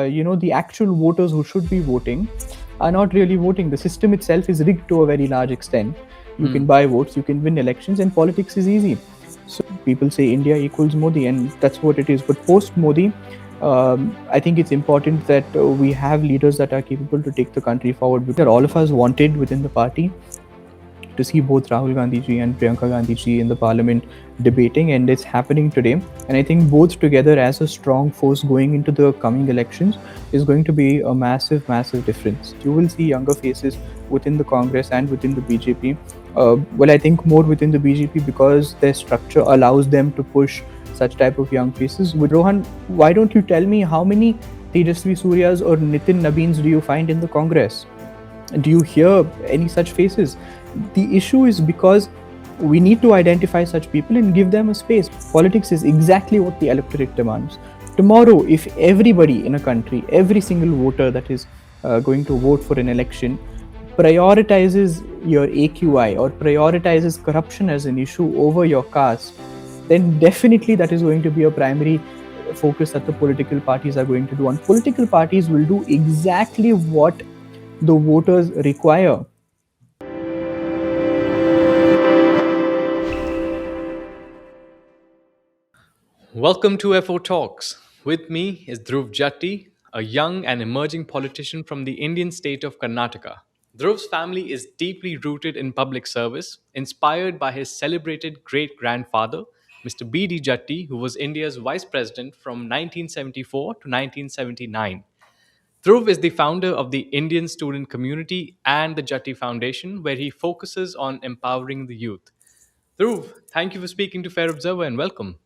the actual voters who should be voting are not really voting. The system itself is rigged to a very large extent. You can buy votes, you can win elections, and politics is easy. So people say India equals Modi, and that's what it is. But post Modi, I think it's important that we have leaders that are capable to take the country forward. Because all of us wanted within the party to see both Rahul Gandhi ji and Priyanka Gandhi ji in the parliament debating, and it's happening today. And I think both together as a strong force going into the coming elections is going to be a massive, massive difference. You will see younger faces within the Congress and within the BJP. I think more within the BJP because their structure allows them to push such type of young faces. With Rohan, why don't you tell me how many Tejasvi Suryas or Nitin Nabeens do you find in the Congress? Do you hear any such faces? The issue is because we need to identify such people and give them a space. Politics is exactly what the electorate demands. Tomorrow, if everybody in a country, every single voter that is going to vote for an election, prioritizes your AQI or prioritizes corruption as an issue over your caste, then definitely that is going to be a primary focus that the political parties are going to do. And political parties will do exactly what the voters require. Welcome to FO Talks. With me is Dhruv Jatti, a young and emerging politician from the Indian state of Karnataka. Dhruv's family is deeply rooted in public service, inspired by his celebrated great grandfather, Mr. B.D. Jatti, who was India's vice president from 1974 to 1979. Dhruv is the founder of the Indian student community and the Jatti Foundation, where he focuses on empowering the youth. Dhruv, thank you for speaking to Fair Observer and welcome.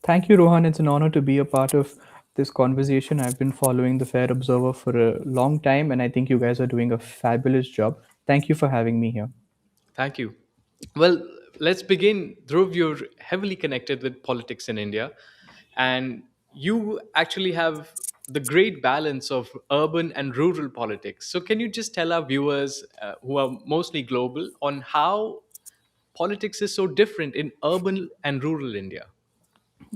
Thank you, Rohan. It's an honor to be a part of this conversation. I've been following the Fair Observer for a long time, and I think you guys are doing a fabulous job. Thank you for having me here. Thank you. Well, let's begin. Dhruv, you're heavily connected with politics in India, and you actually have the great balance of urban and rural politics. So, can you just tell our viewers who are mostly global on how politics is so different in urban and rural India?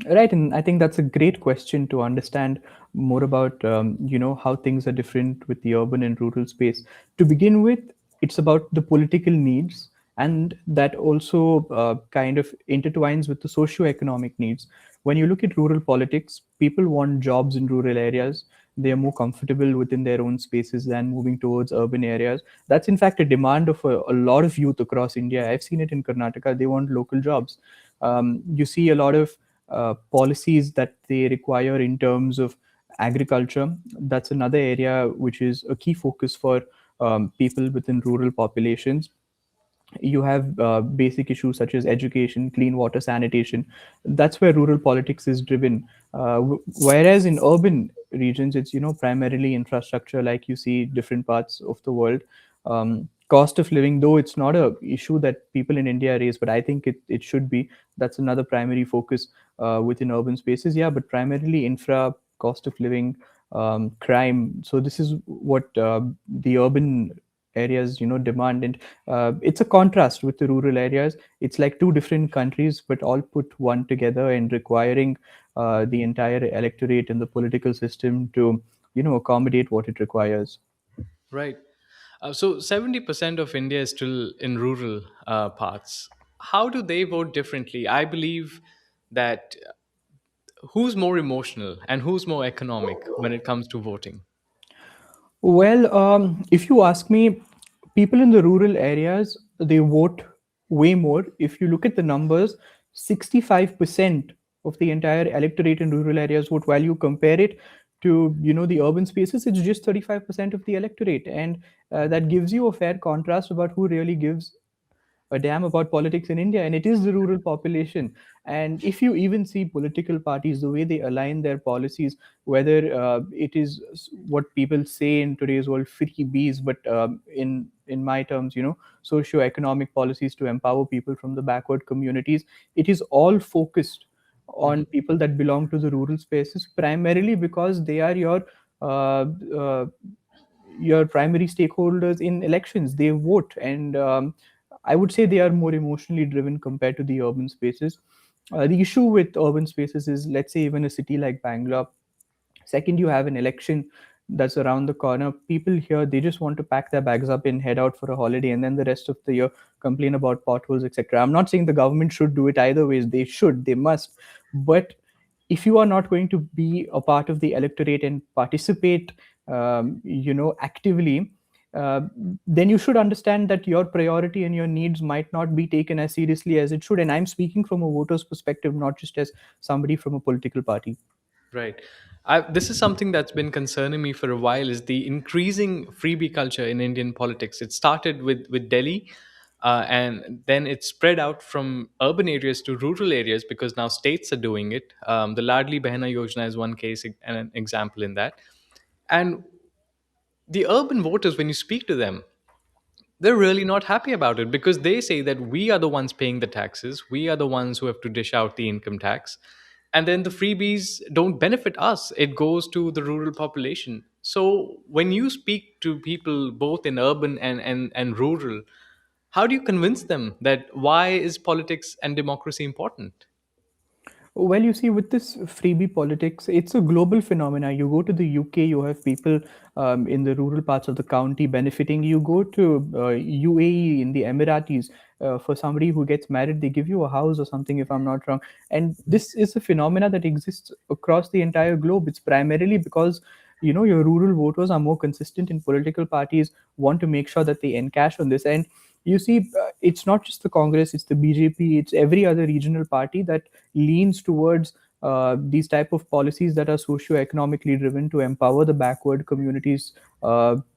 Right, and I think that's a great question to understand more about, how things are different with the urban and rural space. To begin with, it's about the political needs, and that also kind of intertwines with the socio-economic needs. When you look at rural politics, people want jobs in rural areas. They are more comfortable within their own spaces than moving towards urban areas. That's in fact a demand of a lot of youth across India. I've seen it in Karnataka. They want local jobs. You see a lot of policies that they require in terms of agriculture. That's another area which is a key focus for people within rural populations. You have basic issues such as education, clean water, sanitation. That's where rural politics is driven. Whereas in urban regions, it's primarily infrastructure, like you see different parts of the world. Cost of living, though it's not a issue that people in India raise, but I think it should be. That's another primary focus within urban spaces. Yeah, but primarily infra, cost of living, crime. So this is what the urban areas demand, and it's a contrast with the rural areas. It's like two different countries but all put one together and requiring the entire electorate and the political system to accommodate what it requires. Right. So 70% of India is still in rural parts. How do they vote differently? I believe that who's more emotional and who's more economic when it comes to voting? Well, if you ask me, people in the rural areas, they vote way more. If you look at the numbers, 65% of the entire electorate in rural areas vote. While you compare it to the urban spaces, it's just 35% of the electorate, and that gives you a fair contrast about who really gives a damn about politics in India, and it is the rural population. And if you even see political parties, the way they align their policies, whether it is what people say in today's world, freebies, but in my terms, socio-economic policies to empower people from the backward communities, it is all focused on Mhm. people that belong to the rural spaces, primarily because they are uh, uh, your primary stakeholders in elections. They vote, and I would say they are more emotionally driven compared to the urban spaces. The issue with urban spaces is, let's say, even a city like Bangalore, Second, you have an election that's around the corner. People here, they just want to pack their bags up and head out for a holiday, and then the rest of the year complain about potholes, etc. I'm not saying the government should do it either ways. They should, they must. But if you are not going to be a part of the electorate and participate, actively, uh, then you should understand that your priority and your needs might not be taken as seriously as it should. And I'm speaking from a voter's perspective, not just as somebody from a political party. Right. This is something that's been concerning me for a while is the increasing freebie culture in Indian politics. It started with Delhi, and then it spread out from urban areas to rural areas because now states are doing it. The Ladli Behna Yojana is one case and an example in that. And the urban voters, when you speak to them, they're really not happy about it because they say that we are the ones paying the taxes, we are the ones who have to dish out the income tax, and then the freebies don't benefit us, it goes to the rural population. So when you speak to people both in urban and rural, how do you convince them that why is politics and democracy important? Well, you see, with this freebie politics, it's a global phenomena. You go to the UK, you have people in the rural parts of the county benefiting. You go to UAE in the Emiratis, for somebody who gets married, they give you a house or something, if I'm not wrong. And this is a phenomena that exists across the entire globe. It's primarily because your rural voters are more consistent in political parties, want to make sure that they encash on this. And you see, it's not just the Congress, it's the BJP, it's every other regional party that leans towards these type of policies that are socio-economically driven to empower the backward communities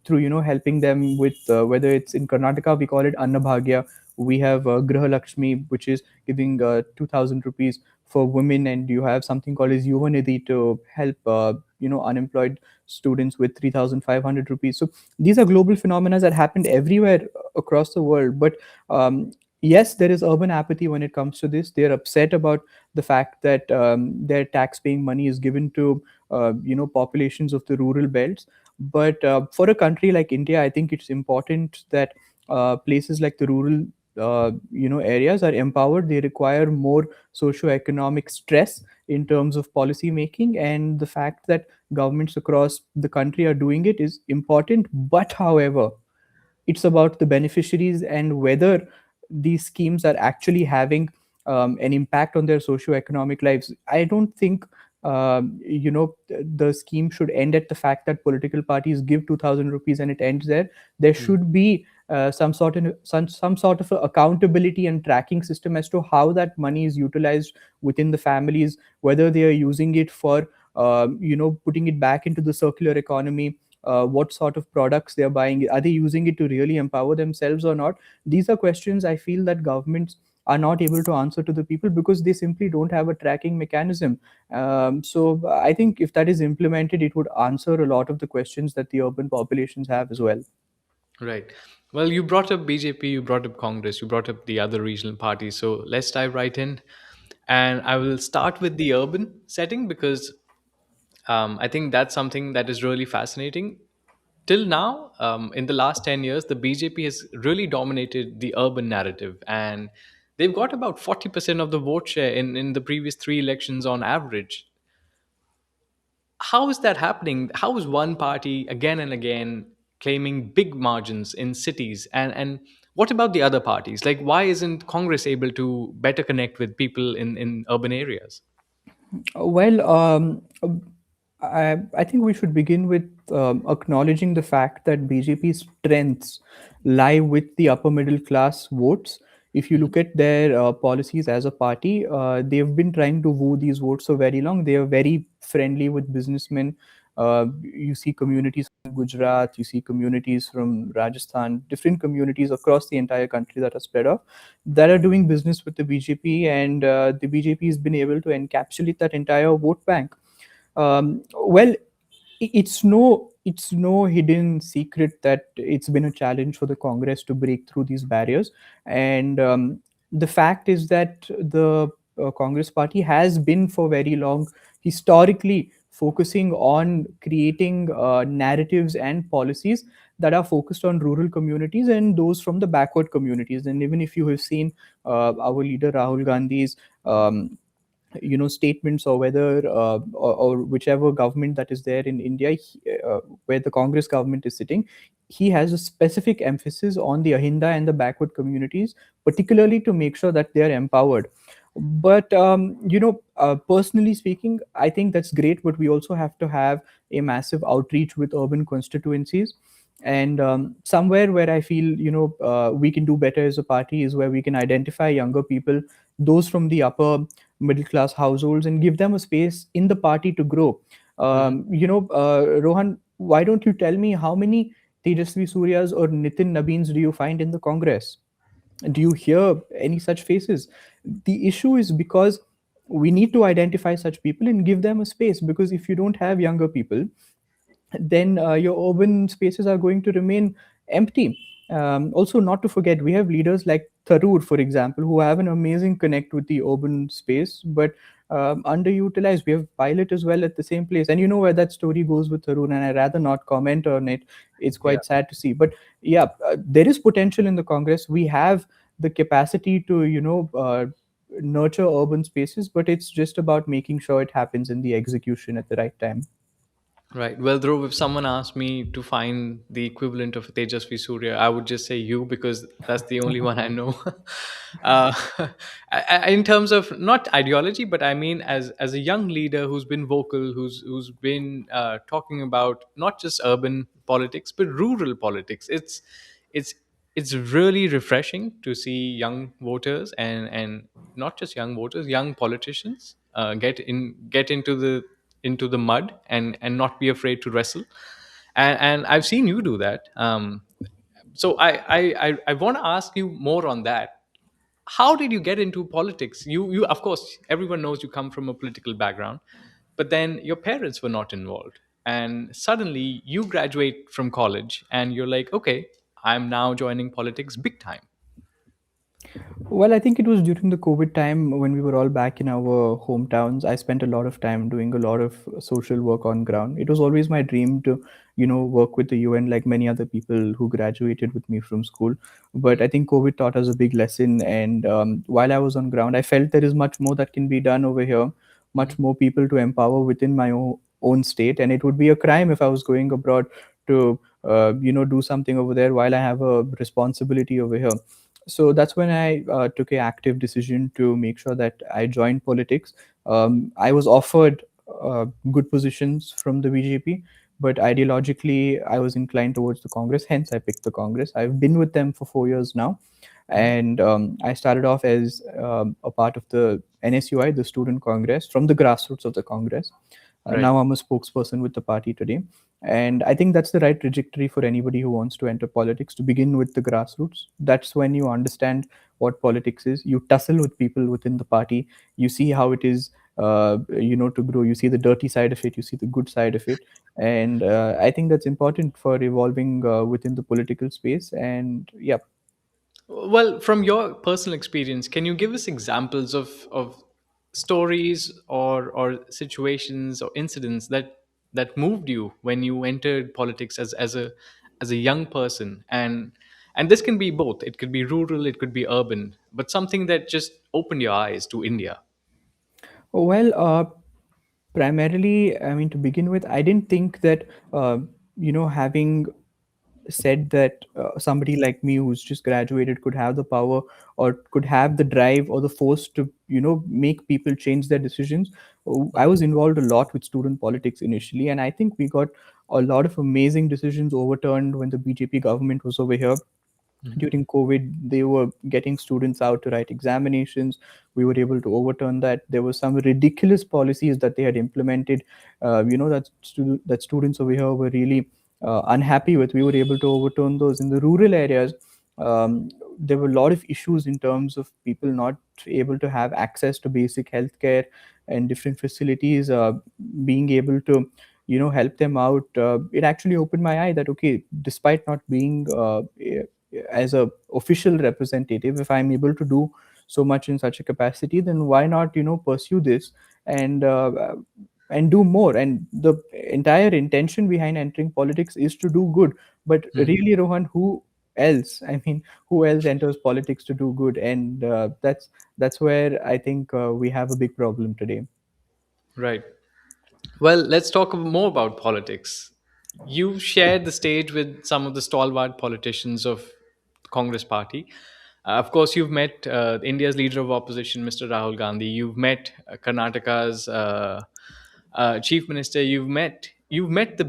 through helping them with whether it's in Karnataka we call it Annabhagya. We have Griha Lakshmi, which is giving 2,000 rupees for women, and you have something called as Yuva Nidhi to help unemployed students with 3,500 rupees. So these are global phenomena that happened everywhere across the world. But yes, there is urban apathy when it comes to this. They're upset about the fact that their tax-paying money is given to populations of the rural belts. But for a country like India, I think it's important that places like the rural areas are empowered. They require more socio-economic stress in terms of policy making, and the fact that governments across the country are doing it is important. But however, it's about the beneficiaries and whether these schemes are actually having an impact on their socio-economic lives. I don't think the scheme should end at the fact that political parties give 2,000 rupees and it ends there. There Hmm. should be some sort of a accountability and tracking system as to how that money is utilized within the families, whether they are using it for putting it back into the circular economy, what sort of products they are buying, are they using it to really empower themselves or not. These are questions I feel that governments are not able to answer to the people because they simply don't have a tracking mechanism. So I think if that is implemented, it would answer a lot of the questions that the urban populations have as well. Right. Well, you brought up BJP, you brought up Congress, you brought up the other regional parties. So let's dive right in. And I will start with the urban setting because I think that's something that is really fascinating. Till now, in the last 10 years, the BJP has really dominated the urban narrative. And they've got about 40% of the vote share in the previous three elections on average. How is that happening? How is one party again and again claiming big margins in cities? And what about the other parties? Like, why isn't Congress able to better connect with people in urban areas? Well, I think we should begin with acknowledging the fact that BJP's strengths lie with the upper middle class votes. If you Mhm. look at their policies as a party, they've been trying to woo these votes for very long. They are very friendly with businessmen. You see communities from Gujarat, you see communities from Rajasthan, different communities across the entire country that are spread off that are doing business with the BJP, and the BJP has been able to encapsulate that entire vote bank. Well, it's no hidden secret that it's been a challenge for the Congress to break through these barriers, and the fact is that the Congress party has been for very long historically focusing on creating narratives and policies that are focused on rural communities and those from the backward communities. And even if you have seen our leader Rahul Gandhi's um, statements, or whether or whichever government that is there in India, where the Congress government is sitting, he has a specific emphasis on the Ahinda and the backward communities, particularly to make sure that they are empowered. But personally speaking, I think that's great, but we also have to have a massive outreach with urban constituencies. And somewhere where I feel we can do better as a party is where we can identify younger people, those from the upper middle class households, and give them a space in the party to grow. Hmm. Rohan, why don't you tell me how many Tejasvi Suryas or Nitin Nabins do you find in the Congress? Do you hear any such faces? The issue is because we need to identify such people and give them a space, because if you don't have younger people, then your urban spaces are going to remain empty. Also, not to forget, we have leaders like Tharoor, for example, who have an amazing connect with the urban space, but underutilized. We have Pilot as well at the same place. And you know where that story goes with Tharoor, and I'd rather not comment on it. It's Yeah. quite sad to see. But yeah, there is potential in the Congress. We have the capacity to, nurture urban spaces, but it's just about making sure it happens in the execution at the right time. Right. Well, Dhruv, if someone asked me to find the equivalent of Tejasvi Surya, I would just say you, because that's the only one I know. uh, in terms of not ideology, but I mean as a young leader who's been vocal, who's been talking about not just urban politics but rural politics. It's it's really refreshing to see young voters, and not just young voters, young politicians get into the mud and not be afraid to wrestle. And I've seen you do that. So I want to ask you more on that. How did you get into politics? You of course, everyone knows you come from a political background, but then your parents were not involved, and suddenly you graduate from college and you're like, okay, I'm now joining politics big time. Well, I think it was during the COVID time when we were all back in our hometowns. I spent a lot of time doing a lot of social work on ground. It was always my dream to, work with the UN like many other people who graduated with me from school. But I think COVID taught us a big lesson. And while I was on ground, I felt there is much more that can be done over here, much more people to empower within my own state. And it would be a crime if I was going abroad to, do something over there while I have a responsibility over here. So that's when I took a active decision to make sure that I joined politics. I was offered good positions from the BJP, but ideologically I was inclined towards the Congress. Hence, I picked the Congress. I've been with them for 4 years now, Mhm. and I started off as a part of the NSUI, the Student Congress, from the grassroots of the Congress. Right. Now I'm a spokesperson with the party today. And I think that's the right trajectory for anybody who wants to enter politics, to begin with the grassroots. That's when you understand what politics is. You tussle with people within the party. You see how it is, to grow. You see the dirty side of it. You see the good side of it. And I think that's important for evolving within the political space. And yeah. Well, from your personal experience, can you give us examples of stories or situations or incidents that moved you when you entered politics as a young person? And this can be both. It could be rural, it could be urban, but something that just opened your eyes to India. Well, primarily, I mean, to begin with, I didn't think that, having said that somebody like me who's just graduated could have the power, or could have the drive or the force to, make people change their decisions. I was involved a lot with student politics initially, and I think we got a lot of amazing decisions overturned when the BJP government was over here. Mhm. During COVID, they were getting students out to write examinations. We were able to overturn that. There were some ridiculous policies that they had implemented, that students over here were really unhappy with. We were able to overturn those. In the rural areas, there were a lot of issues in terms of people not able to have access to basic healthcare and different facilities. Being able to, help them out, it actually opened my eye that, okay, despite not being as a official representative, if I'm able to do so much in such a capacity, then why not, pursue this, and and do more. And the entire intention behind entering politics is to do good. But Mhm. really, Rohan, who else? I mean, who else enters politics to do good? And that's where I think we have a big problem today. Right. Well, let's talk more about politics. You shared the stage with some of the stalwart politicians of the Congress Party. Of course, you've met India's leader of opposition, Mr. Rahul Gandhi. You've met Karnataka's chief minister. You've met the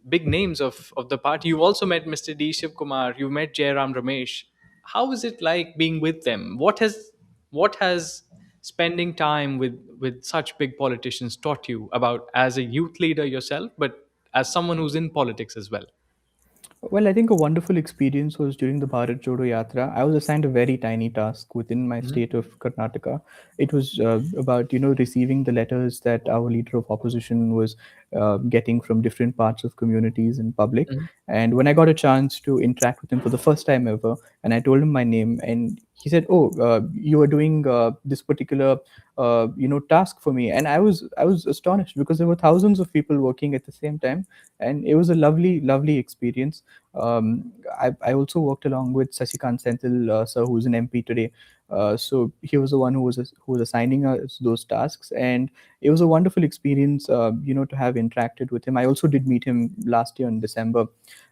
big names of the party. You've also met Mr. D. Shiv Kumar. You've met Jairam Ramesh. How is it like being with them? What has spending time with such big politicians taught you about as a youth leader yourself, but as someone who's in politics as well? Well, I think a wonderful experience was during the Bharat Jodo Yatra. I was assigned a very tiny task within my Mhm. state of Karnataka. It was about receiving the letters that our leader of opposition was getting from different parts of communities in public. Mhm. And when I got a chance to interact with him for the first time ever, and I told him my name, and he said, "Oh, you are doing this particular task for me," and I was astonished because there were thousands of people working at the same time, and it was a lovely experience. I also worked along with Sasikant Senthil, sir, who's an MP today. So he was the one who was assigning us those tasks, and it was a wonderful experience, to have interacted with him. I also did meet him last year in December,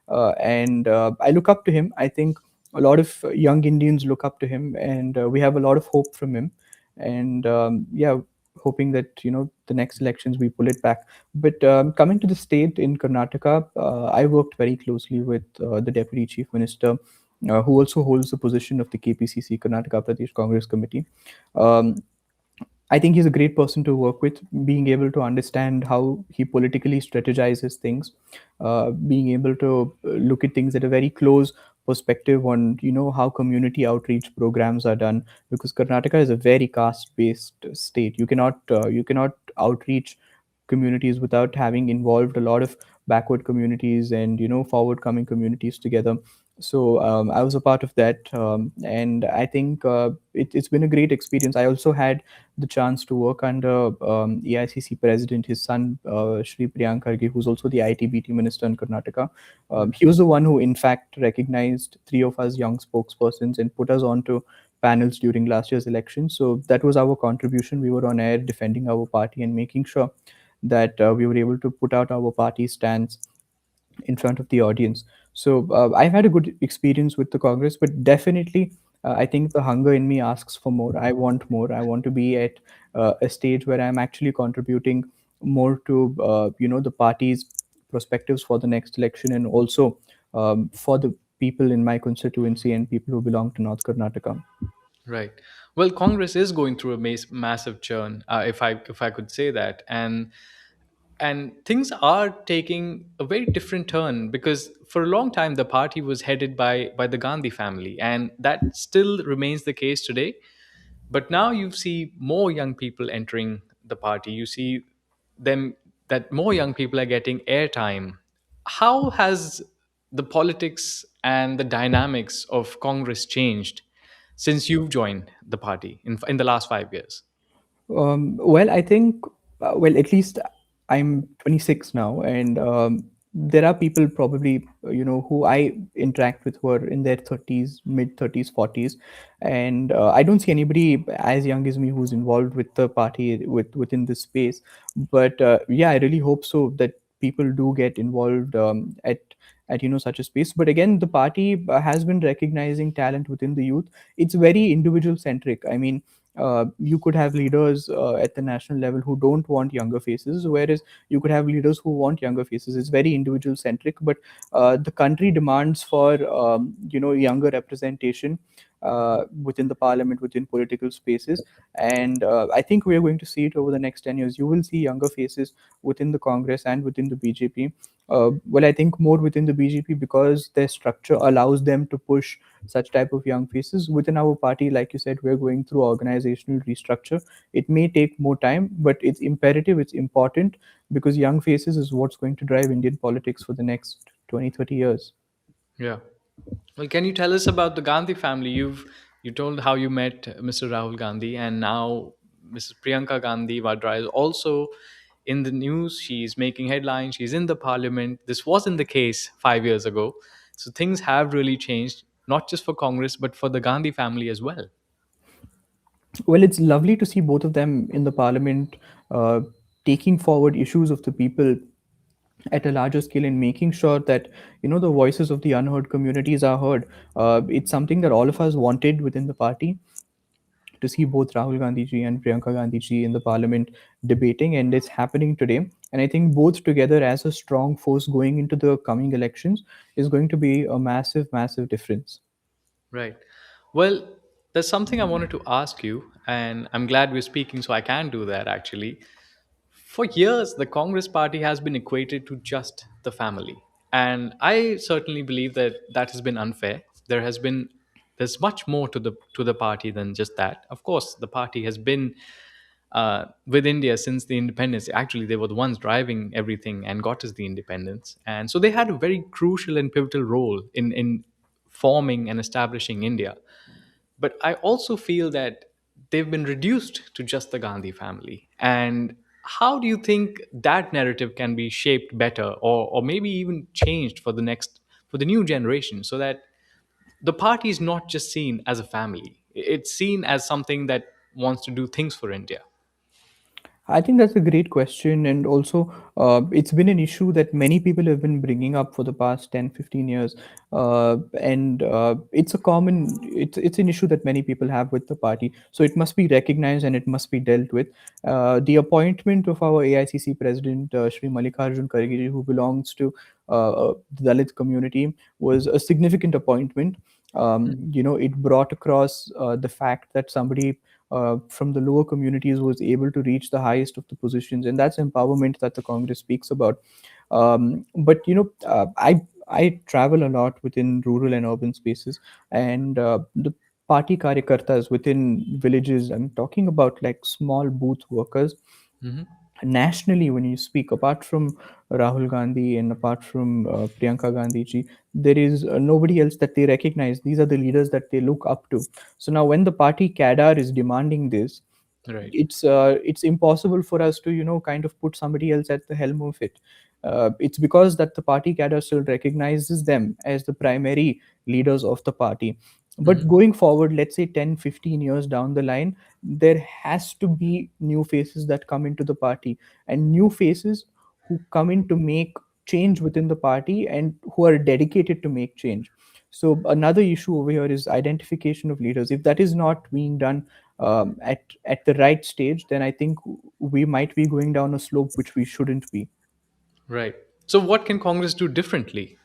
and I look up to him. I think a lot of young Indians look up to him, and we have a lot of hope from him. And yeah, hoping that the next elections we pull it back. But coming to the state in Karnataka, I worked very closely with the Deputy Chief Minister, who also holds the position of the KPCC, Karnataka Pradesh Congress Committee. Um, I think he's a great person to work with, being able to understand how he politically strategizes things, being able to look at things at a very close perspective on how community outreach programs are done, because Karnataka is a very caste-based state. You cannot outreach communities without having involved a lot of backward communities and forward coming communities together. So I was a part of that, and I think it's been a great experience. I also had the chance to work under EICC president, his son, Shri Priyanka, who's also the ITBT minister in Karnataka. He was the one who, in fact, recognized three of us young spokespersons and put us onto panels during last year's election. So that was our contribution. We were on air defending our party and making sure that we were able to put out our party stance in front of the audience. So I've had a good experience with the Congress, but definitely I think the hunger in me asks for more. I want more. I want to be at a stage where I'm actually contributing more to the party's perspectives for the next election, and also for the people in my constituency and people who belong to North Karnataka. Right. Well, Congress is going through a massive churn, if I could say that, and things are taking a very different turn because for a long time the party was headed by the Gandhi family, and that still remains the case today. But now you see more young people entering the party. You see them that more young people are getting airtime. How has the politics and the dynamics of Congress changed since you've joined the party in the last 5 years? Well, I think, well, at least I'm 26 now, and there are people probably, who I interact with who are in their 30s, mid 30s, 40s, and I don't see anybody as young as me who's involved with the party within this space. But yeah, I really hope so that people do get involved at such a space. But again, the party has been recognizing talent within the youth. It's very individual centric. I mean, you could have leaders at the national level who don't want younger faces, whereas you could have leaders who want younger faces. It's very individual centric, but the country demands for younger representation within the parliament, within political spaces, and I think we are going to see it over the next 10 years. You will see younger faces within the Congress and within the BJP. Well, I think more within the BJP because their structure allows them to push such type of young faces. Within our party, like you said, we're going through organizational restructure. It may take more time, but it's imperative, it's important, because young faces is what's going to drive Indian politics for the next 20, 30 years. Yeah. Well, can you tell us about the Gandhi family? You told how you met Mr. Rahul Gandhi, and now Mrs. Priyanka Gandhi Vadra is also in the news. She's making headlines. She's in the parliament. This wasn't the case 5 years ago, so things have really changed. not just for Congress, but for the Gandhi family as well. Well, it's lovely to see both of them in the parliament, uh, taking forward issues of the people at a larger scale and making sure that the voices of the unheard communities are heard. It's something that all of us wanted within the party, to see both Rahul Gandhi ji and Priyanka Gandhi ji in the parliament debating, and it's happening today. And I think both together as a strong force going into the coming elections is going to be a massive, massive difference. Right. Well, there's something I wanted to ask you, and I'm glad we're speaking, so I can do that actually. For years, the Congress party has been equated to just the family. And I certainly believe that that has been unfair. There's much more to the party than just that. Of course, the party has been with India since the independence. Actually, they were the ones driving everything and got us the independence. And so they had a very crucial and pivotal role in forming and establishing India. But I also feel that they've been reduced to just the Gandhi family. And how do you think that narrative can be shaped better, or maybe even changed for the new generation, so that the party is not just seen as a family, it's seen as something that wants to do things for India? I think that's a great question. And also, it's been an issue that many people have been bringing up for the past 10, 15 years. And it's an issue that many people have with the party. So it must be recognized and it must be dealt with. The appointment of our AICC president, Shri Mallikarjun Kharge, who belongs to the Dalit community, was a significant appointment. It brought across the fact that somebody from the lower communities was able to reach the highest of the positions, and that's empowerment that the Congress speaks about. But I travel a lot within rural and urban spaces, and the party karyakartas within villages, I'm talking about like small booth workers, Hmm. nationally, when you speak, apart from Rahul Gandhi and apart from Priyanka Gandhi ji, there is nobody else that they recognize. These are the leaders that they look up to. So now when the party cadre is demanding this, Right. it's impossible for us to kind of put somebody else at the helm of it. It's because that the party cadre still recognizes them as the primary leaders of the party. But Hmm. going forward, let's say 10, 15 years down the line, there has to be new faces that come into the party, and new faces who come in to make change within the party and who are dedicated to make change. So another issue over here is identification of leaders. If that is not being done at the right stage, then I think we might be going down a slope which we shouldn't be. Right. So what can Congress do differently?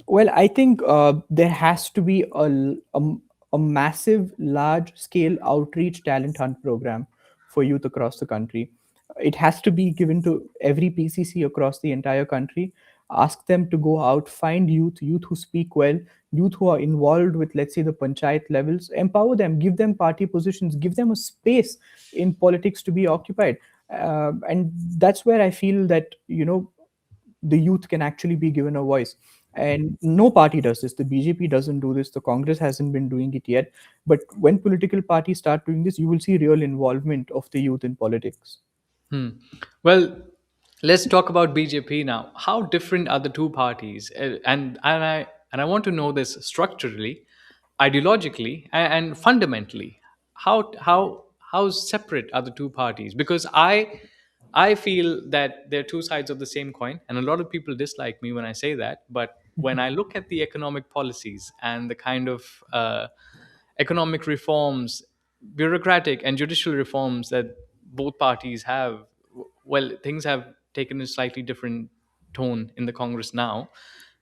Well, I think there has to be a massive, large scale outreach talent hunt program for youth across the country. It has to be given to every PCC across the entire country. Ask them to go out, find youth who speak well, youth who are involved with, let's say, the panchayat levels, empower them, give them party positions, give them a space in politics to be occupied. And that's where I feel that, the youth can actually be given a voice. And no party does this. The BJP doesn't do this. The Congress hasn't been doing it yet. But when political parties start doing this, you will see real involvement of the youth in politics. Hmm. Well, let's talk about BJP now. How different are the two parties? And I want to know this structurally, ideologically, and fundamentally. How separate are the two parties? Because I feel that they're two sides of the same coin, and a lot of people dislike me when I say that. But when I look at the economic policies and the kind of economic reforms, bureaucratic and judicial reforms that both parties have, well, things have taken a slightly different tone in the Congress now.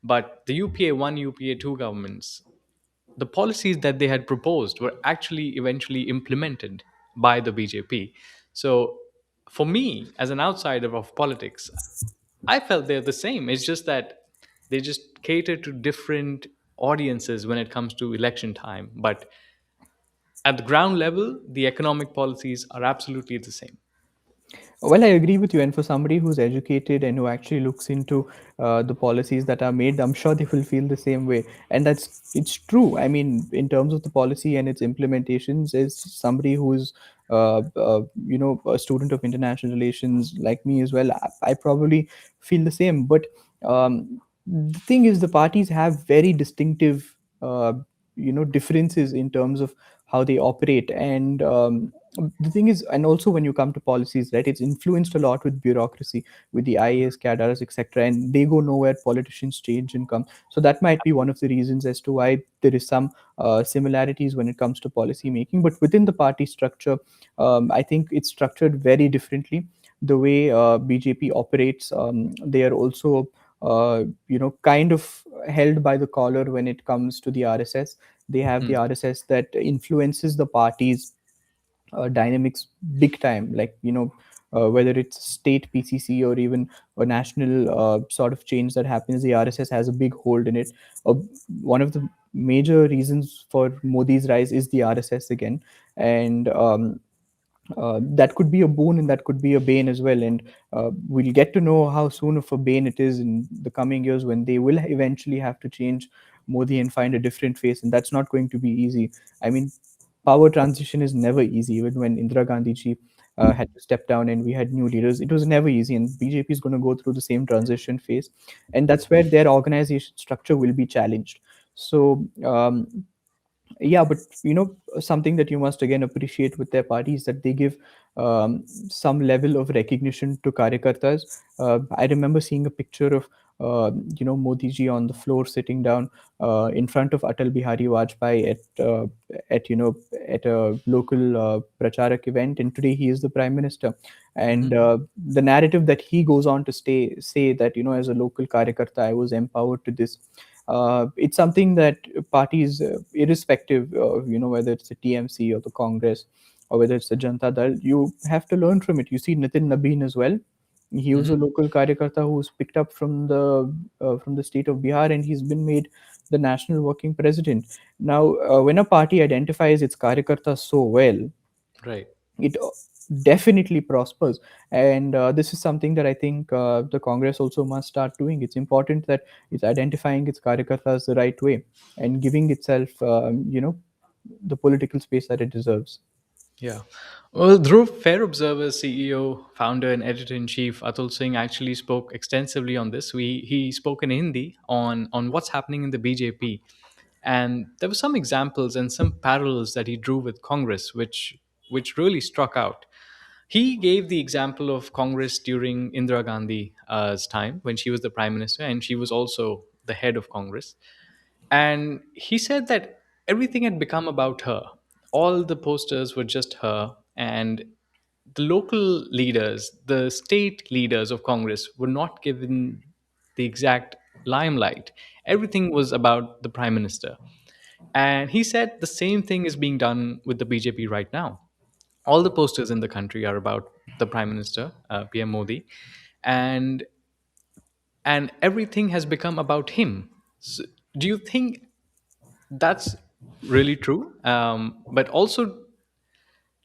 But the UPA 1, UPA 2 governments, the policies that they had proposed were actually eventually implemented by the BJP. So, for me, as an outsider of politics, I felt they're the same. It's just that they just cater to different audiences when it comes to election time. But at the ground level, the economic policies are absolutely the same. Well, I agree with you. And for somebody who's educated and who actually looks into the policies that are made, I'm sure they will feel the same way. And it's true. I mean, in terms of the policy and its implementations, as somebody who's a student of international relations like me as well, I probably feel the same. But the thing is, the parties have very distinctive uh, differences in terms of how they operate. And the thing is, and also when you come to policies, right, it's influenced a lot with bureaucracy, with the IAS, CADRs, etc., and they go nowhere. Politicians change and come. So that might be one of the reasons as to why there is some similarities when it comes to policy making. But within the party structure, I think it's structured very differently. The way BJP operates, they are also kind of held by the collar when it comes to the RSS. They have the Hmm. RSS that influences the party's dynamics big time, like whether it's state PCC or even a national sort of change that happens, the RSS has a big hold in it. uh, One of the major reasons for Modi's rise is the RSS again. And that could be a boon and that could be a bane as well. And we'll get to know how soon of a bane it is in the coming years, when they will eventually have to change Modi and find a different face, and that's not going to be easy. I mean, power transition is never easy. Even when Indira Gandhi ji had to step down and we had new leaders, it was never easy. And BJP is going to go through the same transition phase, and that's where their organization structure will be challenged. So yeah, but something that you must again appreciate with their party is that they give some level of recognition to karyakartas. I remember seeing a picture of Modi ji on the floor sitting down in front of Atal Bihari Vajpayee at at a local pracharak event, and today he is the prime minister. And Hmm. the narrative that he goes on to say that as a local karyakarta I was empowered to this. It's something that parties, irrespective of whether it's the TMC or the Congress or whether it's the Janata Dal, you have to learn from it. You see Nitin Nabeen as well. He was a Hmm. local karyakarta who's picked up from the state of Bihar, and he's been made the national working president. Now, when a party identifies its karyakarta so well, Right. it definitely prospers. And this is something that I think the Congress also must start doing. It's important that it's identifying its karyakartas the right way and giving itself the political space that it deserves. Yeah. Well, Dhruv, Fair Observer CEO, founder, and editor in chief Atul Singh actually spoke extensively on this. He spoke in Hindi on what's happening in the BJP, and there were some examples and some parallels that he drew with Congress, which really struck out. He gave the example of Congress during Indira Gandhi's time when she was the prime minister, and she was also the head of Congress. And he said that everything had become about her. All the posters were just her, and the local leaders, the state leaders of Congress, were not given the exact limelight. Everything was about the prime minister. And he said the same thing is being done with the BJP right now. All the posters in the country are about the prime minister, PM Modi, and everything has become about him. So do you think that's really true? But also,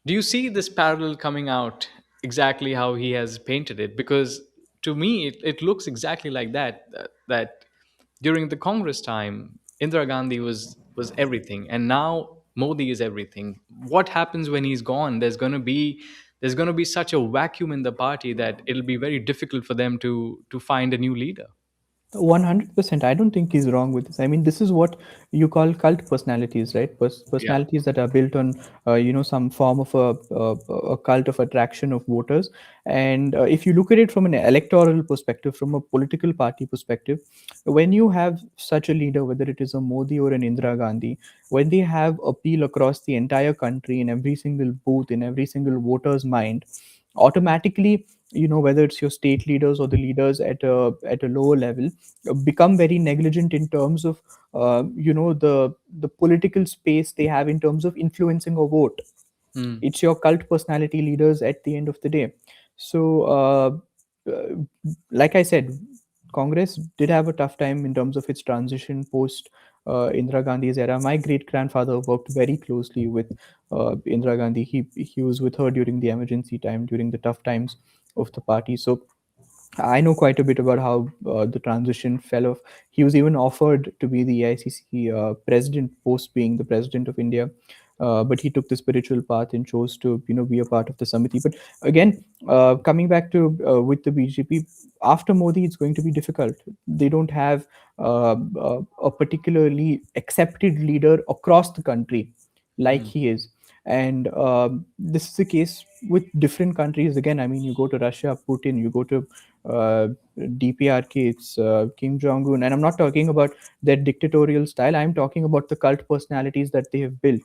do you see this parallel coming out exactly how he has painted it? Because to me, it looks exactly like that. That during the Congress time, Indira Gandhi was everything, and now Modi is everything. What happens when he's gone? There's going to be such a vacuum in the party that it'll be very difficult for them to find a new leader. 100%. I don't think he's wrong with this. I mean, this is what you call cult personalities, right? Yeah. Personalities that are built on, some form of a cult of attraction of voters. And if you look at it from an electoral perspective, from a political party perspective, when you have such a leader, whether it is a Modi or an Indira Gandhi, when they have appeal across the entire country in every single booth, in every single voter's mind, automatically, whether it's your state leaders or the leaders at a lower level, become very negligent in terms of the political space they have in terms of influencing a vote. Mm. It's your cult personality leaders at the end of the day. So uh, like I said, Congress did have a tough time in terms of its transition post Indira Gandhi's era. My great grandfather worked very closely with Indira Gandhi. He was with her during the emergency time, during the tough times of the party. So I know quite a bit about how the transition fell off. He was even offered to be the AICC president post being the president of India. but he took the spiritual path and chose to be a part of the Samiti. But again, coming back to with the BJP, after Modi, it's going to be difficult. They don't have a particularly accepted leader across the country like Hmm. he is. And this is the case with different countries. Again, I mean, you go to Russia, Putin, you go to uh, DPRK, it's Kim Jong Un. And I'm not talking about their dictatorial style, I'm talking about the cult personalities that they have built.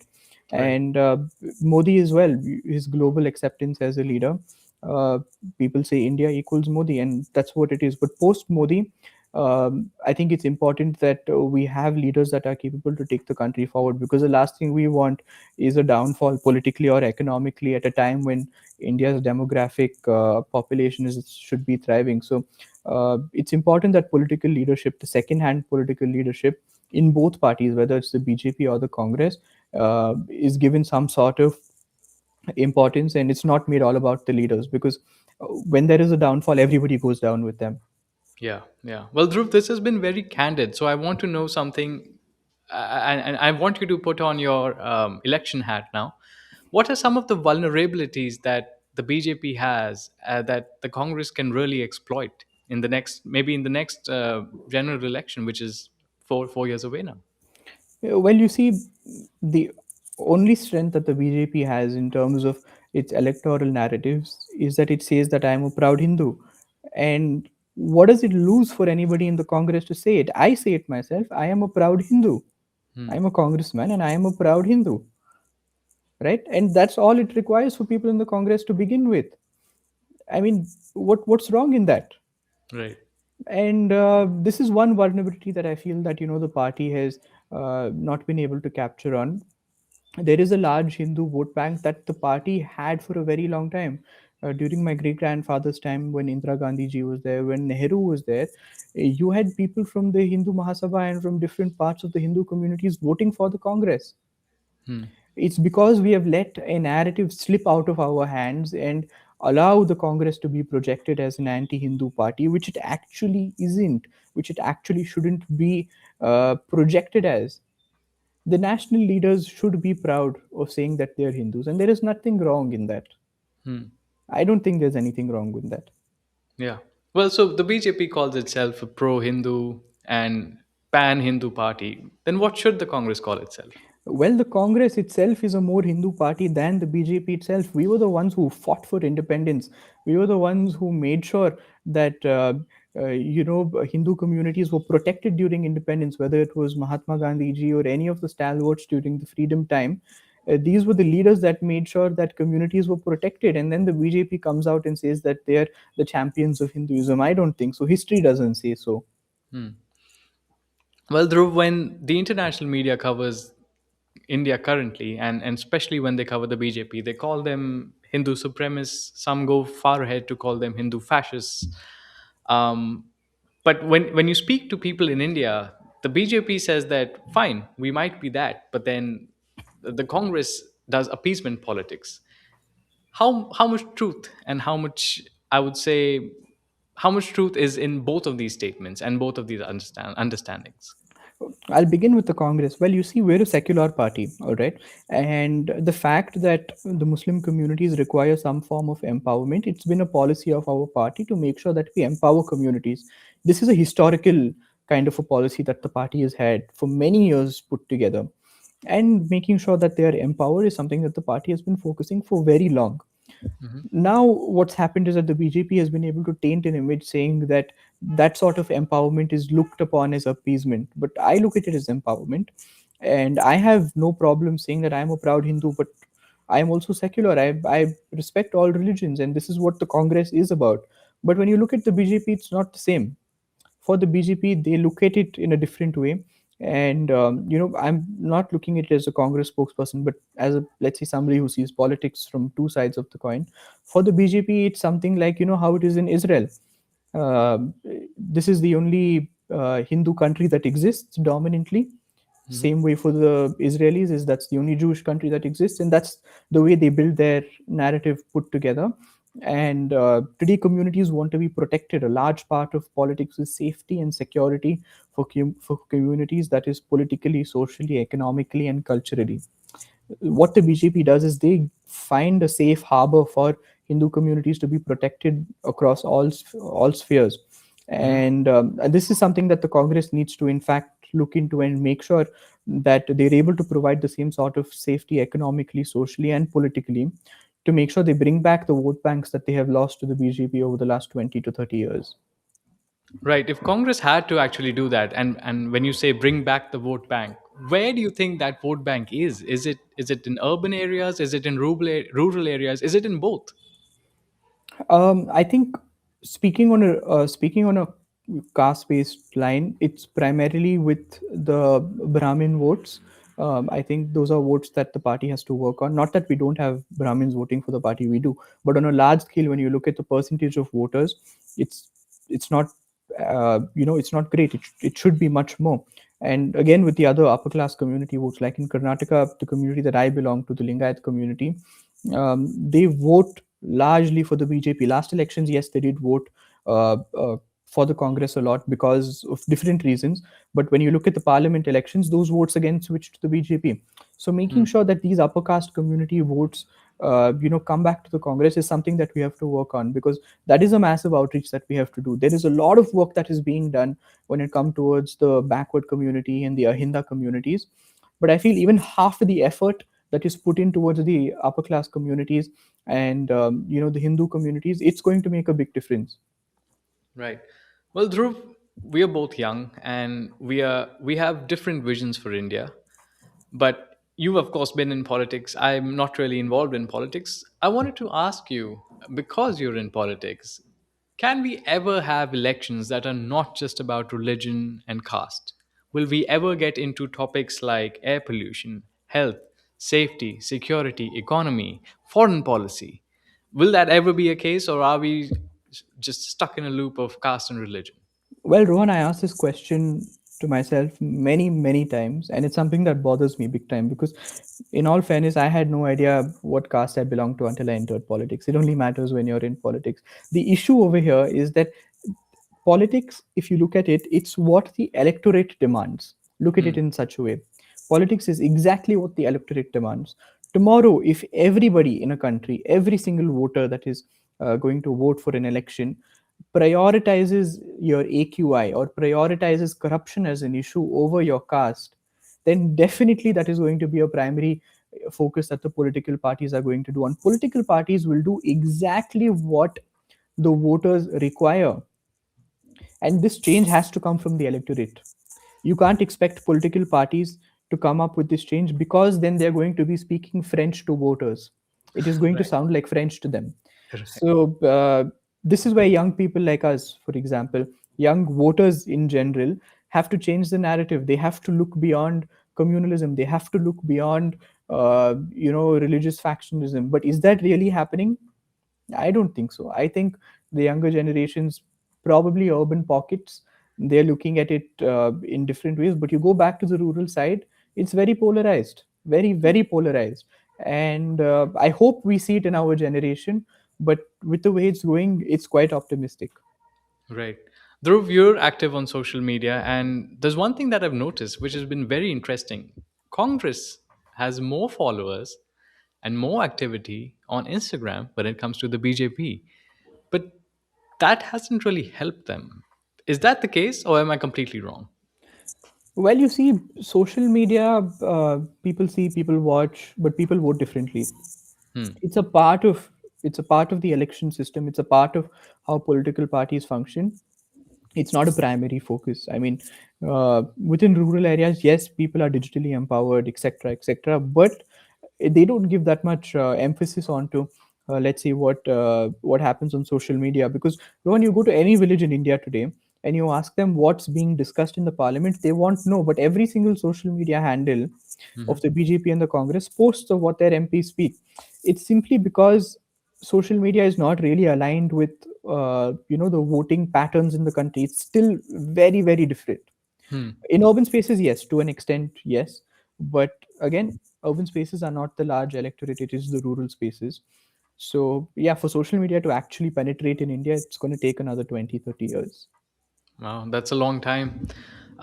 Right. And Modi as well, his global acceptance as a leader. Uh, People say India equals Modi, and that's what it is. But post Modi, I think it's important that we have leaders that are capable to take the country forward, because the last thing we want is a downfall politically or economically at a time when India's demographic population should be thriving. So it's important that political leadership, the second-hand political leadership in both parties, whether it's the BJP or the Congress, is given some sort of importance, and it's not made all about the leaders, because when there is a downfall, everybody goes down with them. Yeah, yeah. Well, Dhruv, this has been very candid. So I want to know something, and I want you to put on your election hat now. What are some of the vulnerabilities that the BJP has that the Congress can really exploit in the next, maybe in the next general election, which is four years away now? Well, you see, the only strength that the BJP has in terms of its electoral narratives is that it says that I am a proud Hindu. And what does it lose for anybody in the Congress to say it? I say it myself. I am a proud Hindu. Hmm. I'm a congressman and I am a proud Hindu, right? And that's all it requires for people in the Congress to begin with. I mean, what's wrong in that? Right. And this is one vulnerability that I feel that the party has not been able to capture on. There is a large Hindu vote bank that the party had for a very long time. During my great grandfather's time, when Indira Gandhi ji was there, when Nehru was there, you had people from the Hindu Mahasabha and from different parts of the Hindu communities voting for the Congress. Hmm. It's because we have let a narrative slip out of our hands and allow the Congress to be projected as an anti-Hindu party, which it actually isn't, which it actually shouldn't be projected as. The national leaders should be proud of saying that they're Hindus, and there is nothing wrong in that. Hmm. I don't think there's anything wrong with that. Yeah. Well, so the BJP calls itself a pro-Hindu and pan-Hindu party. Then what should the Congress call itself? Well, the Congress itself is a more Hindu party than the BJP itself. We were the ones who fought for independence. We were the ones who made sure that Hindu communities were protected during independence, whether it was Mahatma Gandhi ji or any of the stalwarts during the freedom time. These were the leaders that made sure that communities were protected. And then the BJP comes out and says that they're the champions of Hinduism. I don't think so. History doesn't say so. Hmm. Well, Dhruv, when the international media covers India currently, and especially when they cover the BJP, they call them Hindu supremacists. Some go far ahead to call them Hindu fascists. Um, but when you speak to people in India, the BJP says that fine, we might be that, but then the Congress does appeasement politics. How much truth and how much, I would say, how much truth is in both of these statements and both of these understandings? I'll begin with the Congress. Well, you see, we're a secular party, all right? And the fact that the Muslim communities require some form of empowerment, it's been a policy of our party to make sure that we empower communities. This is a historical kind of a policy that the party has had for many years put together. And making sure that they are empowered is something that the party has been focusing for very long. Hmm. Now what's happened is that the BJP has been able to taint an image saying that that sort of empowerment is looked upon as appeasement, but I look at it as empowerment. And I have no problem saying that I'm a proud Hindu, but I am also secular. I respect all religions, and this is what the Congress is about. But when you look at the BJP, it's not the same. For the BJP, they look at it in a different way. And I'm not looking at it as a Congress spokesperson, but as a, let's say, somebody who sees politics from two sides of the coin. For the BJP, it's something like how it is in Israel. Uh, this is the only Hindu country that exists dominantly. Hmm. Same way for the Israelis, is that's the only Jewish country that exists, and that's the way they build their narrative put together. And today, communities want to be protected. A large part of politics is safety and security for communities, that is politically, socially, economically, and culturally. What the BJP does is they find a safe harbor for Hindu communities to be protected across all spheres, and this is something that the Congress needs to, in fact, look into and make sure that they're able to provide the same sort of safety economically, socially, and politically to make sure they bring back the vote banks that they have lost to the BJP over the last 20 to 30 years. Right. If Congress had to actually do that, and when you say bring back the vote bank, where do you think that vote bank is? Is it in urban areas? Is it in rural areas? Is it in both? I think speaking on a caste-based line, it's primarily with the Brahmin votes. I think those are votes that the party has to work on. Not that we don't have Brahmins voting for the party, we do, but on a large scale, when you look at the percentage of voters, it's it's not it's not great. It should be much more. And again, with the other upper class community votes, like in Karnataka, the community that I belong to, the Lingayat community, they vote largely for the BJP. Last elections, yes, they did vote for the Congress a lot because of different reasons. But when you look at the parliament elections, those votes again switched to the BJP. So making Hmm. sure that these upper caste community votes, come back to the Congress is something that we have to work on, because that is a massive outreach that we have to do. There is a lot of work that is being done when it comes towards the backward community and the Ahinda communities. But I feel even half of the effort that is put in towards the upper class communities and the Hindu communities, it's going to make a big difference. Right. Well, Dhruv, we are both young, and we have different visions for India. But you've of course been in politics. I'm not really involved in politics. I wanted to ask you, because you're in politics, can we ever have elections that are not just about religion and caste? Will we ever get into topics like air pollution, health, safety, security, economy, foreign policy? Will that ever be a case, or are we just stuck in a loop of caste and religion? Well, Rohan, I asked this question to myself many, many times, and it's something that bothers me big time because, in all fairness, I had no idea what caste I belonged to until I entered politics. It only matters when you're in politics. The issue over here is that politics, if you look at it, it's what the electorate demands. Look at it Hmm. in such a way. Politics is exactly what the electorate demands. Tomorrow, if everybody in a country, every single voter that is going to vote for an election, prioritizes your AQI or prioritizes corruption as an issue over your caste, then definitely that is going to be a primary focus that the political parties are going to do. And political parties will do exactly what the voters require, and this change has to come from the electorate. You can't expect political parties to come up with this change, because then they're going to be speaking French to voters. It is going to Right. sound like French to them. Right. So, this is where young people like us, for example, young voters in general, have to change the narrative. They have to look beyond communalism. They have to look beyond, religious factionalism. But is that really happening? I don't think so. I think the younger generations, probably urban pockets, they're looking at it in different ways. But you go back to the rural side, it's very polarized, very, very polarized. And I hope we see it in our generation. But with the way it's going, it's quite optimistic. Right. Dhruv, you're active on social media, and there's one thing that I've noticed which has been very interesting. Congress has more followers and more activity on Instagram when it comes to the BJP, but that hasn't really helped them. Is that the case, or am I completely wrong? Well, you see, social media, people see, people watch, but people vote differently. Hmm. It's a part of it's a part of the election system. It's a part of how political parties function. It's not a primary focus. I mean, within rural areas, yes, people are digitally empowered, etc., etc., but they don't give that much emphasis onto, let's say, what happens on social media. Because when you go to any village in India today and you ask them what's being discussed in the parliament, they won't know. But every single social media handle Hmm. of the BJP and the Congress posts of what their MPs speak. It's simply because social media is not really aligned with the voting patterns in the country. It's still very, very different. Hmm. In urban spaces, yes, to an extent, yes, but again, urban spaces are not the large electorate. It is the rural spaces. So yeah, for social media to actually penetrate in India, it's going to take another 20, 30 years. Wow, that's a long time.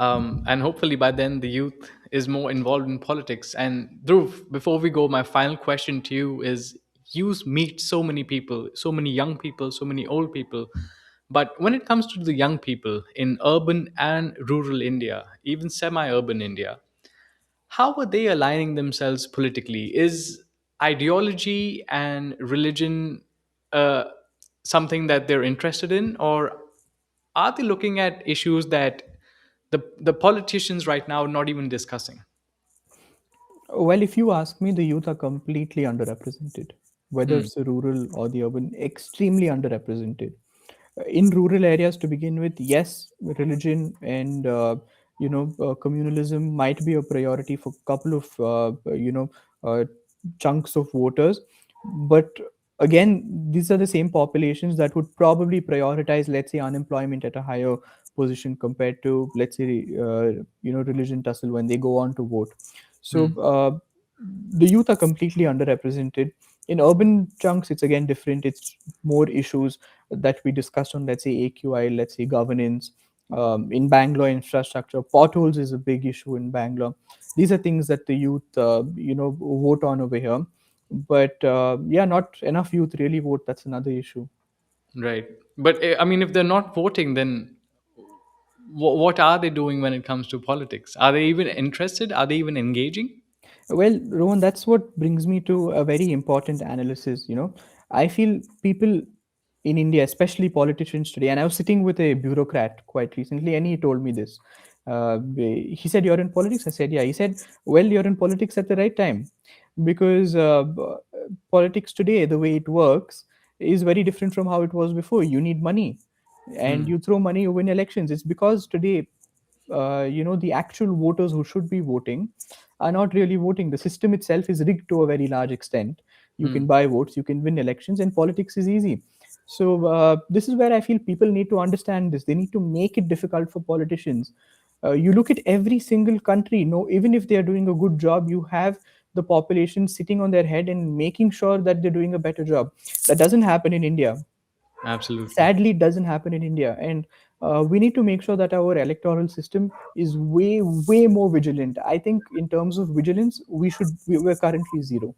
And hopefully by then the youth is more involved in politics. And Dhruv, before we go, my final question to you is: you meet so many people, so many young people, so many old people, but when it comes to the young people in urban and rural India, even semi-urban India, how are they aligning themselves politically? Is ideology and religion uh, something that they're interested in, or are they looking at issues that the politicians right now are not even discussing? Well, if you ask me, the youth are completely underrepresented, whether Hmm. it's the rural or the urban, extremely underrepresented. In rural areas, to begin with, yes, religion and communalism might be a priority for a couple of uh, chunks of voters, but again, these are the same populations that would probably prioritize, let's say, unemployment at a higher position compared to, let's say, religion tussle when they go on to vote. So Hmm. the youth are completely underrepresented. In urban chunks, it's again different. It's more issues that we discussed on, let's say, AQI, let's say, governance. In Bangalore, infrastructure, potholes is a big issue in Bangalore. These are things that the youth, vote on over here. But yeah, not enough youth really vote. That's another issue. Right. But I mean, if they're not voting, then what are they doing when it comes to politics? Are they even interested? Are they even engaging? Well, Rohan, that's what brings me to a very important analysis. I feel people in India, especially politicians today, and I was sitting with a bureaucrat quite recently, and he told me this. He said, "You're in politics?" I said, "Yeah." He said, "Well, you're in politics at the right time, because politics today, the way it works, is very different from how it was before. You need money, and Hmm. you throw money, you win elections. It's because today the actual voters who should be voting are not really voting. The system itself is rigged to a very large extent. You Hmm. can buy votes, you can win elections, and politics is easy. So this is where I feel people need to understand this. They need to make it difficult for politicians. You look at every single country, no, even if they are doing a good job, you have the population sitting on their head and making sure that they're doing a better job. That doesn't happen in India. Absolutely. Sadly, it doesn't happen in India, and we need to make sure that our electoral system is way more vigilant. I think in terms of vigilance, we're currently zero.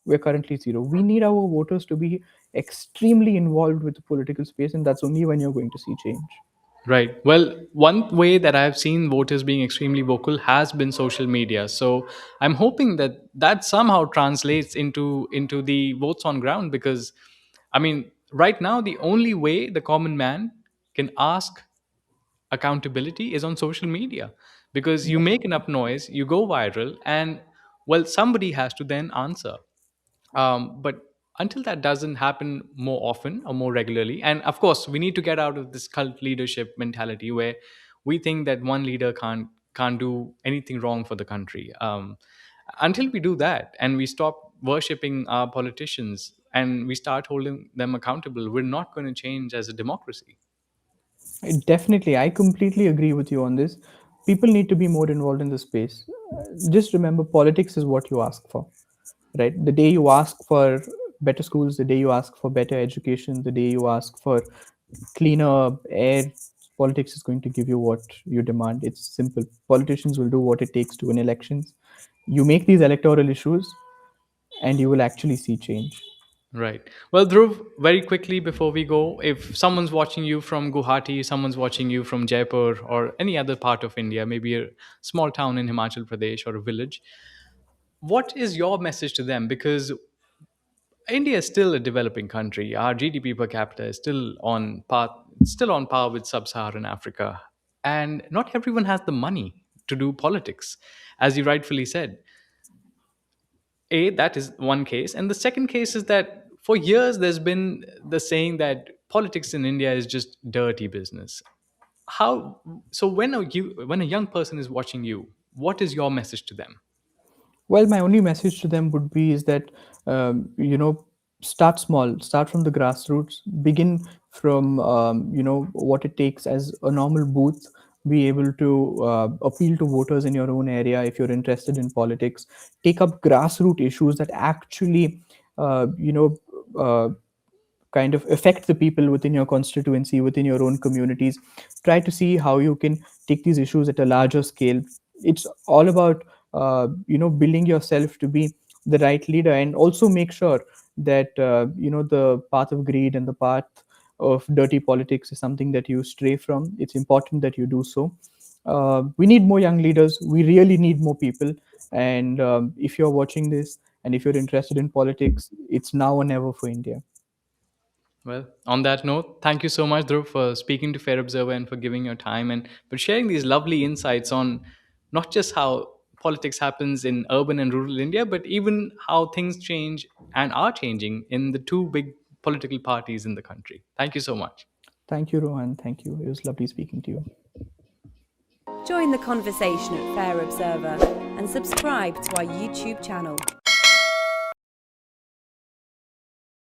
We're currently zero. We need our voters to be extremely involved with the political space, and that's only when you're going to see change. Right. Well, one way that I've seen voters being extremely vocal has been social media. So I'm hoping that that somehow translates into the votes on ground, because I mean, right now the only way the common man can ask accountability is on social media, because you make enough noise, you go viral, and well, somebody has to then answer. But until that doesn't happen more often or more regularly, and of course we need to get out of this cult leadership mentality where we think that one leader can't do anything wrong for the country. Until we do that and we stop worshipping our politicians and we start holding them accountable, we're not going to change as a democracy. Definitely, I completely agree with you on this. People need to be more involved in the space. Just remember, politics is what you ask for, right? The day you ask for better schools, the day you ask for better education, the day you ask for cleaner air, politics is going to give you what you demand. It's simple. Politicians will do what it takes to win elections. You make these electoral issues, and you will actually see change. Right. Well, Dhruv, very quickly before we go, if someone's watching you from Guwahati, someone's watching you from Jaipur or any other part of India, maybe a small town in Himachal Pradesh or a village, what is your message to them? Because India is still a developing country. Our GDP per capita is still on par with sub-Saharan Africa, and not everyone has the money to do politics, as you rightfully said. That is one case, and the second case is that for years there's been the saying that politics in India is just dirty business. How so? When a young person is watching you, what is your message to them? Well, my only message to them would be is that start small, start from the grassroots, begin from what it takes as a normal booth. Be able to appeal to voters in your own area if you're interested in politics. Take up grassroots issues that actually uh, you know uh, kind of affect the people within your constituency, within your own communities. Try to see how you can take these issues at a larger scale. It's all about building yourself to be the right leader, and also make sure that the path of greed and the path of dirty politics is something that you stray from. It's important that you do so. We need more young leaders. We really need more people. And if you're watching this and if you're interested in politics, it's now or never for India. Well, on that note, thank you so much, Dhruv, for speaking to Fair Observer and for giving your time and for sharing these lovely insights on not just how politics happens in urban and rural India, but even how things change and are changing in the two big political parties in the country. Thank you so much. Thank you, Rohan. Thank you. It was lovely speaking to you. Join the conversation at Fair Observer and subscribe to our YouTube channel.